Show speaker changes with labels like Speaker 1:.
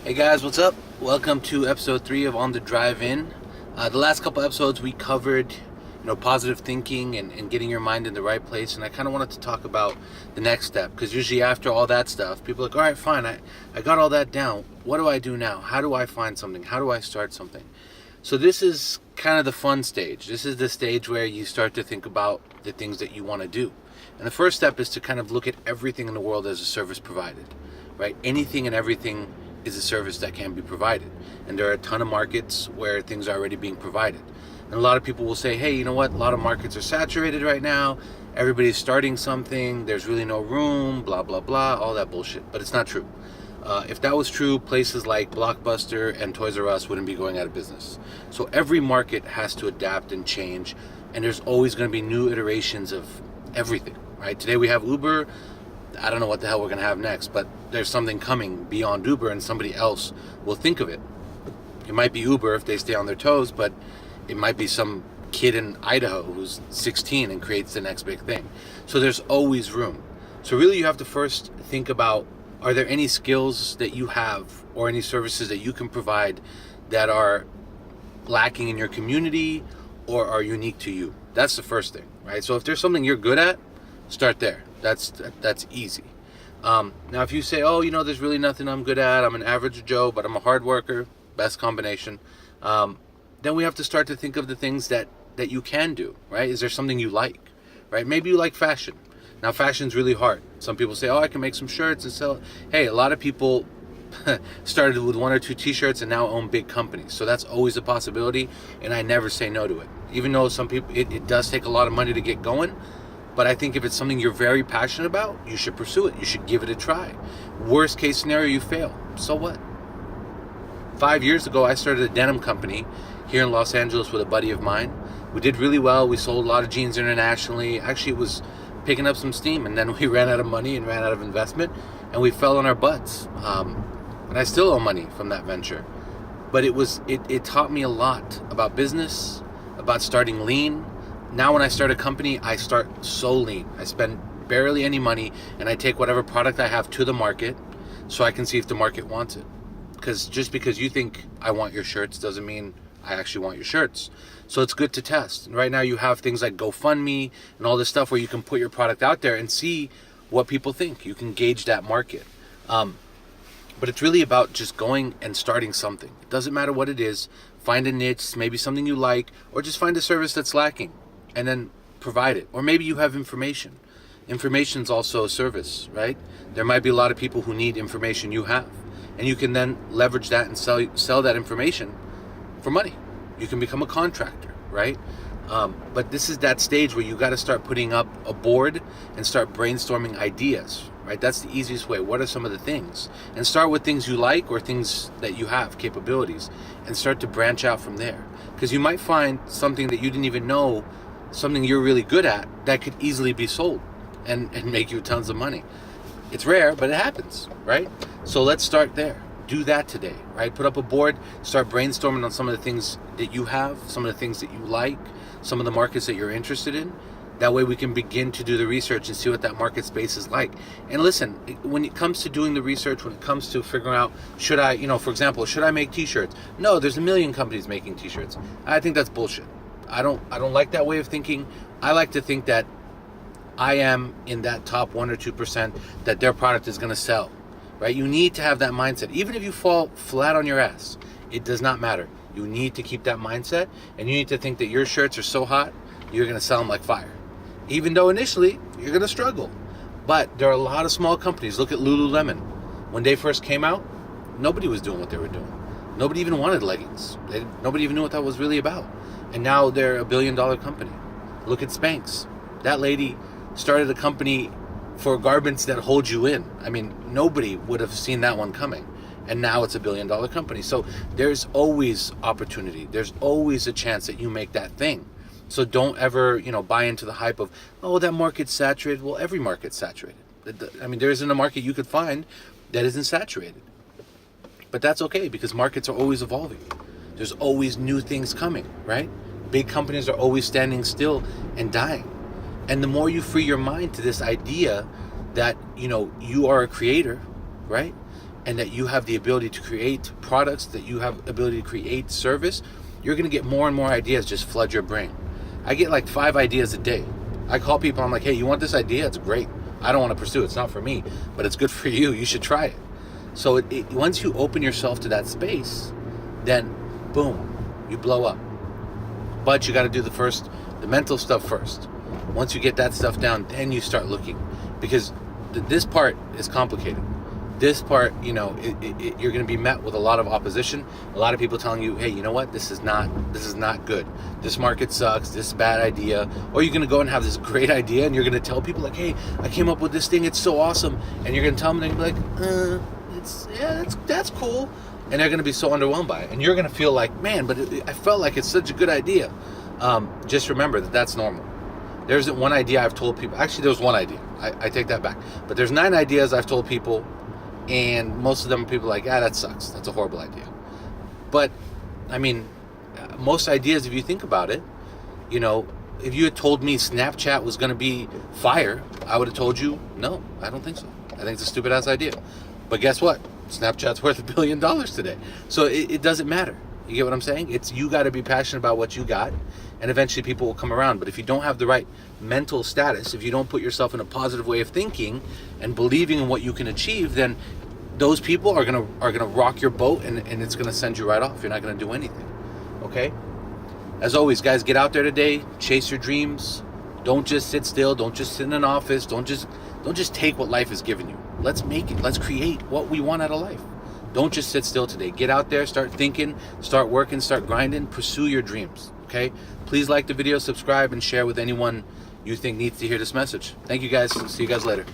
Speaker 1: Hey guys, what's up? Welcome to episode 3 of On the Drive-In. The last couple episodes we covered, positive thinking and getting your mind in the right place. And I kind of wanted to talk about the next step, because usually after all that stuff, people are like, all right, fine, I got all that down. What do I do now? How do I find something? How do I start something? So this is kind of the fun stage. This is the stage where you start to think about the things that you want to do. And the first step is to kind of look at everything in the world as a service provided, right? Anything and everything is a service that can be provided. And there are a ton of markets where things are already being provided. And a lot of people will say, hey, you know what? A lot of markets are saturated right now. Everybody's starting something. There's really no room, blah, blah, blah, all that bullshit. But it's not true. If that was true, places like Blockbuster and Toys R Us wouldn't be going out of business. So every market has to adapt and change. And there's always going to be new iterations of everything, right? Today we have Uber. I don't know what the hell we're going to have next, but there's something coming beyond Uber and somebody else will think of it. It might be Uber if they stay on their toes, but it might be some kid in Idaho who's 16 and creates the next big thing. So there's always room. So really you have to first think about, are there any skills that you have or any services that you can provide that are lacking in your community or are unique to you? That's the first thing, right? So if there's something you're good at, start there. That's easy. Now, if you say, there's really nothing I'm good at, I'm an average Joe, but I'm a hard worker, best combination, then we have to start to think of the things that you can do, right? Is there something you like, right? Maybe you like fashion. Now, fashion's really hard. Some people say, I can make some shirts and sell it. Hey, a lot of people started with 1 or 2 t-shirts and now own big companies. So that's always a possibility, and I never say no to it. Even though some people, it does take a lot of money to get going. But I think if it's something you're very passionate about, you should pursue it. You should give it a try. Worst case scenario, you fail. So what? 5 years ago, I started a denim company here in Los Angeles with a buddy of mine. We did really well. We sold a lot of jeans internationally. Actually, it was picking up some steam. And then we ran out of money and ran out of investment. And we fell on our butts. And I still owe money from that venture. But it taught me a lot about business, about starting lean. Now when I start a company, I start so lean. I spend barely any money and I take whatever product I have to the market so I can see if the market wants it. Because just because you think I want your shirts doesn't mean I actually want your shirts. So it's good to test. And right now you have things like GoFundMe and all this stuff where you can put your product out there and see what people think. You can gauge that market. But it's really about just going and starting something. It doesn't matter what it is. Find a niche, maybe something you like, or just find a service that's lacking and then provide it. Or maybe you have information. Information's also a service, right? There might be a lot of people who need information you have. And you can then leverage that and sell that information for money. You can become a contractor, right? But this is that stage where you got to start putting up a board and start brainstorming ideas, right? That's the easiest way. What are some of the things? And start with things you like or things that you have, capabilities, and start to branch out from there. Because you might find something that you didn't even know, something you're really good at, that could easily be sold and make you tons of money. It's rare, but it happens, right? So let's start there. Do that today, right? Put up a board, start brainstorming on some of the things that you have, some of the things that you like, some of the markets that you're interested in. That way we can begin to do the research and see what that market space is like. And listen, when it comes to doing the research, when it comes to figuring out, should I, for example, should I make t-shirts? No, there's a million companies making t-shirts. I think that's bullshit. I don't like that way of thinking. I like to think that I am in that top 1 or 2% that their product is going to sell, right? You need to have that mindset. Even if you fall flat on your ass, it does not matter. You need to keep that mindset, and you need to think that your shirts are so hot, you're going to sell them like fire. Even though initially, you're going to struggle. But there are a lot of small companies. Look at Lululemon. When they first came out, nobody was doing what they were doing. Nobody even wanted leggings. Nobody even knew what that was really about. And now they're $1 billion company. Look at Spanx. That lady started a company for garments that hold you in. I mean, nobody would have seen that one coming. And now it's $1 billion company. So there's always opportunity. There's always a chance that you make that thing. So don't ever, buy into the hype of, that market's saturated. Well, every market's saturated. I mean, there isn't a market you could find that isn't saturated. But that's okay, because markets are always evolving. There's always new things coming, right? Big companies are always standing still and dying. And the more you free your mind to this idea that, you are a creator, right? and that you have the ability to create products, that you have ability to create service, you're going to get more and more ideas just flood your brain. I get like 5 ideas a day. I call people, I'm like, hey, you want this idea? It's great. I don't want to pursue it. It's not for me, but it's good for you. You should try it. So once you open yourself to that space, then boom, you blow up. But you got to do the mental stuff first. Once you get that stuff down, then you start looking, because this part is complicated. This part, you're going to be met with a lot of opposition. A lot of people telling you, hey, you know what? This is not good. This market sucks. This is a bad idea. Or you're going to go and have this great idea, and you're going to tell people like, hey, I came up with this thing. It's so awesome. And you're going to tell them, and they're going to be like, that's cool. And they're going to be so underwhelmed by it. And you're going to feel like, man, but I felt like it's such a good idea. Just remember that that's normal. There isn't one idea I've told people. Actually, there was one idea. I take that back. But there's 9 ideas I've told people, and most of them are people like, that sucks. That's a horrible idea. But, I mean, most ideas, if you think about it, if you had told me Snapchat was going to be fire, I would have told you, no, I don't think so. I think it's a stupid-ass idea. But guess what? Snapchat's worth $1 billion today. So it doesn't matter. You get what I'm saying? You got to be passionate about what you got, and eventually people will come around. But if you don't have the right mental status, if you don't put yourself in a positive way of thinking and believing in what you can achieve, then those people are gonna rock your boat, and it's gonna send you right off. You're not gonna do anything. Okay? As always, guys, get out there today, chase your dreams. Don't just sit still. Don't just sit in an office. Don't just take what life has given you. Let's make it. Let's create what we want out of life. Don't just sit still today. Get out there, start thinking, start working, start grinding, pursue your dreams. Okay? Please like the video, subscribe, and share with anyone you think needs to hear this message. Thank you, guys. See you guys later.